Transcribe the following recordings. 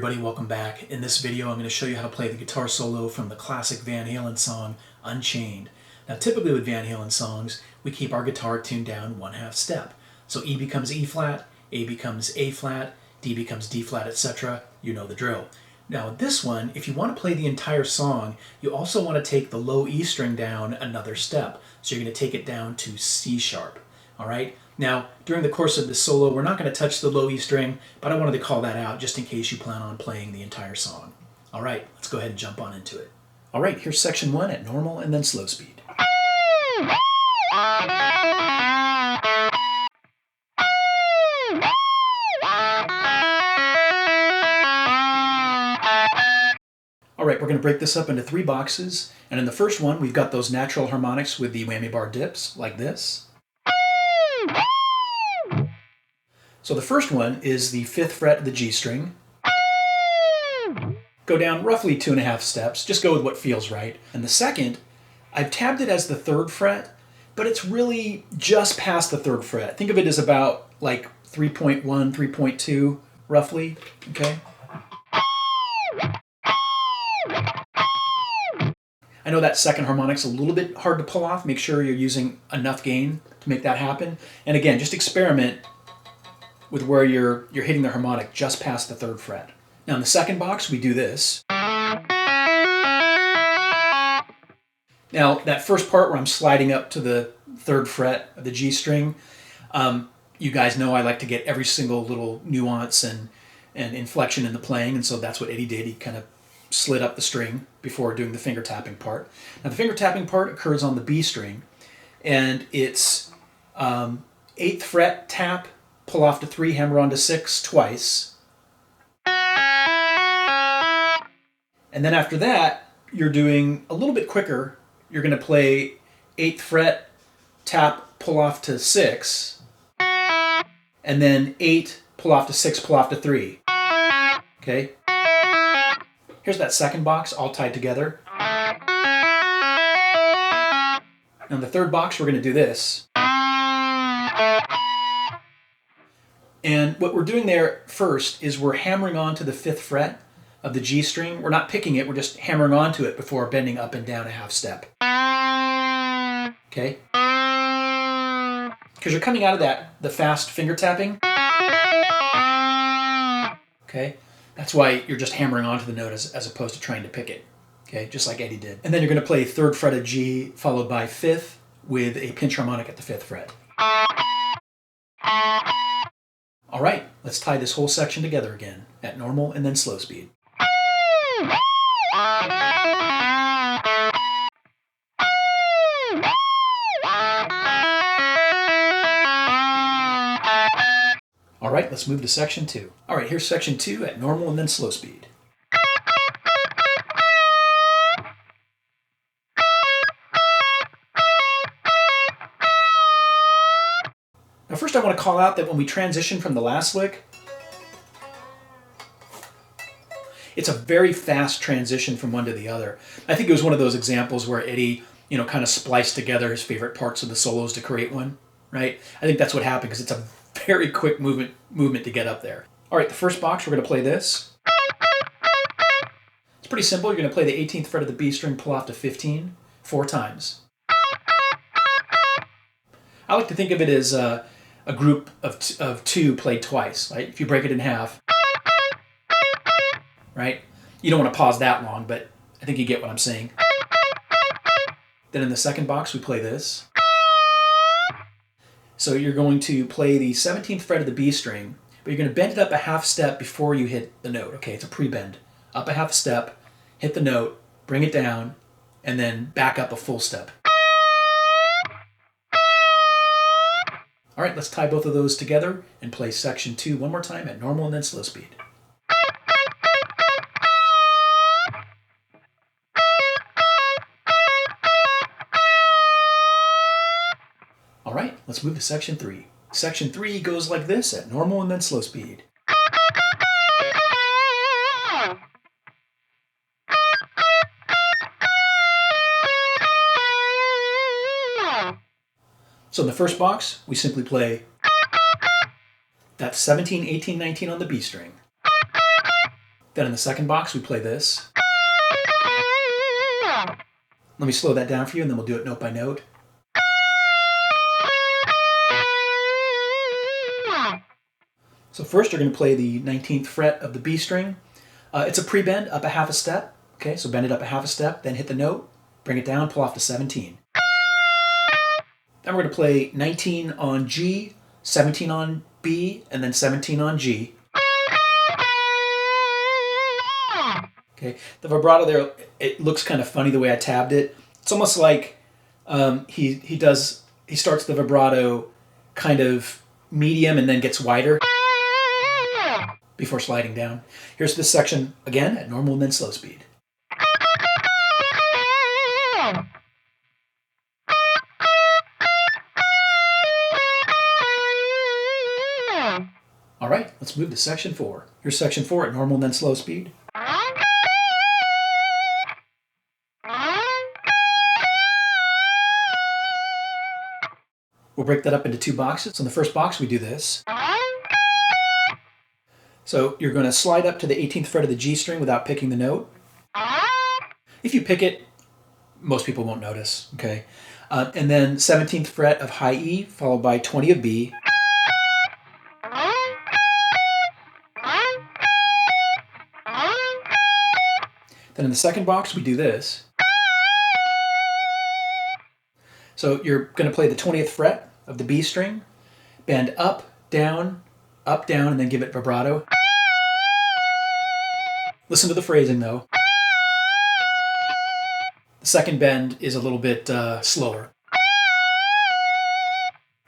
everybody, welcome back. In this video I'm going to show you how to play the guitar solo from the classic Van Halen song Unchained. Now typically with Van Halen songs we keep our guitar tuned down 1/2 step. So E becomes E flat, A becomes A flat, D becomes D flat, etc. You know the drill. Now this one, if you want to play the entire song, you also want to take the low E string down another step. So you're going to take it down to C sharp. Alright? Now, during the course of this solo, we're not going to touch the low E string, but I wanted to call that out just in case you plan on playing the entire song. Alright, let's go ahead and jump on into it. Alright, here's section 1 at normal and then slow speed. Alright, we're going to break this up into 3 boxes, and in the first one we've got those natural harmonics with the whammy bar dips, like this. So the first one is the 5th fret of the G string. Go down roughly 2.5 steps, just go with what feels right. And the second, I've tabbed it as the 3rd fret, but it's really just past the 3rd fret. Think of it as about like 3.1, 3.2, roughly, okay? I know that second harmonic's a little bit hard to pull off. Make sure you're using enough gain to make that happen. And again, just experiment with where you're hitting the harmonic just past the 3rd fret. Now in the second box, we do this. Now that first part where I'm sliding up to the 3rd fret of the G string, you guys know I like to get every single little nuance and inflection in the playing, and so that's what Eddie did. He kind of slid up the string before doing the finger tapping part. Now the finger tapping part occurs on the B string, and it's 8th fret tap, pull off to 3, hammer on to 6 twice. And then after that, you're doing a little bit quicker. You're going to play 8th fret, tap, pull off to 6, and then 8, pull off to 6, pull off to 3. Okay? Here's that second box, all tied together. Now in the third box, we're going to do this. And what we're doing there first is we're hammering onto the 5th fret of the G string. We're not picking it, we're just hammering onto it before bending up and down 1/2 step. Okay? Because you're coming out of the fast finger tapping. Okay? That's why you're just hammering onto the note as opposed to trying to pick it. Okay? Just like Eddie did. And then you're going to play 3rd fret of G followed by 5th with a pinch harmonic at the 5th fret. All right, let's tie this whole section together again at normal and then slow speed. All right, let's move to section 2. All right, here's section 2 at normal and then slow speed. Now first I want to call out that when we transition from the last lick, it's a very fast transition from one to the other. I think it was one of those examples where Eddie, kind of spliced together his favorite parts of the solos to create one, right? I think that's what happened because it's a very quick movement to get up there. All right, the first box, we're going to play this. It's pretty simple. You're going to play the 18th fret of the B string, pull off to 15, 4 times. I like to think of it as a group of 2 played twice, right? If you break it in half, right? You don't want to pause that long, but I think you get what I'm saying. Then in the second box, we play this. So you're going to play the 17th fret of the B string, but you're going to bend it up 1/2 step before you hit the note. Okay, it's a pre-bend. Up 1/2 step, hit the note, bring it down, and then back up a full step. All right, let's tie both of those together and play section 2 one more time at normal and then slow speed. All right, let's move to section 3. Section 3 goes like this at normal and then slow speed. So in the first box, we simply play That's 17, 18, 19 on the B string. Then in the second box, we play this. Let me slow that down for you, and then we'll do it note by note. So first, you're going to play the 19th fret of the B string. It's a pre-bend up a half a step. Okay, so bend it up a half a step, then hit the note, bring it down, pull off to 17. Then we're going to play 19 on G, 17 on B, and then 17 on G. Okay, the vibrato there, it looks kind of funny the way I tabbed it. It's almost like he starts the vibrato kind of medium and then gets wider before sliding down. Here's this section again at normal and then slow speed. All right, let's move to section 4. Here's section 4 at normal and then slow speed. We'll break that up into 2 boxes. So in the first box, we do this. So you're going to slide up to the 18th fret of the G string without picking the note. If you pick it, most people won't notice, okay? And then 17th fret of high E, followed by 20 of B. Then in the second box, we do this. So you're going to play the 20th fret of the B string, bend up, down, and then give it vibrato. Listen to the phrasing though. The second bend is a little bit slower.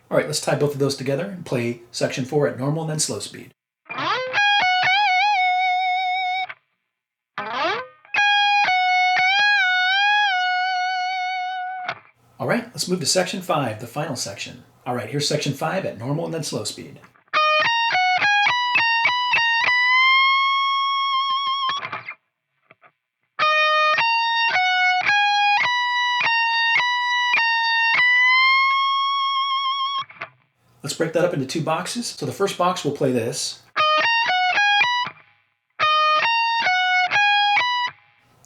All right, let's tie both of those together and play section 4 at normal and then slow speed. All right, let's move to section 5, the final section. All right, here's section 5 at normal and then slow speed. Let's break that up into 2 boxes. So the first box will play this.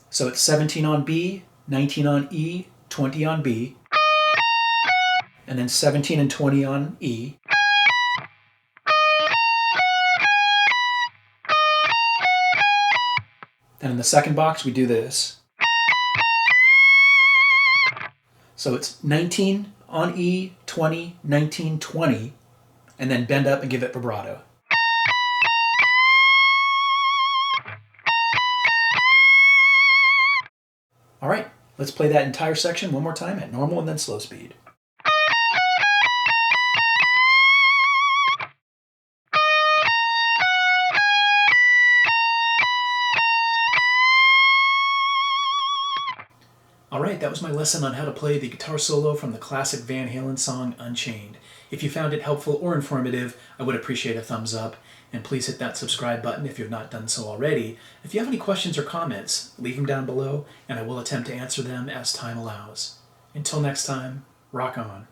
So it's 17 on B, 19 on E, 20 on B, and then 17 and 20 on E. Then in the second box, we do this. So it's 19 on E, 20, 19, 20, and then bend up and give it vibrato. All right, let's play that entire section one more time at normal and then slow speed. Alright, that was my lesson on how to play the guitar solo from the classic Van Halen song Unchained. If you found it helpful or informative, I would appreciate a thumbs up, and please hit that subscribe button if you've not done so already. If you have any questions or comments, leave them down below, and I will attempt to answer them as time allows. Until next time, rock on.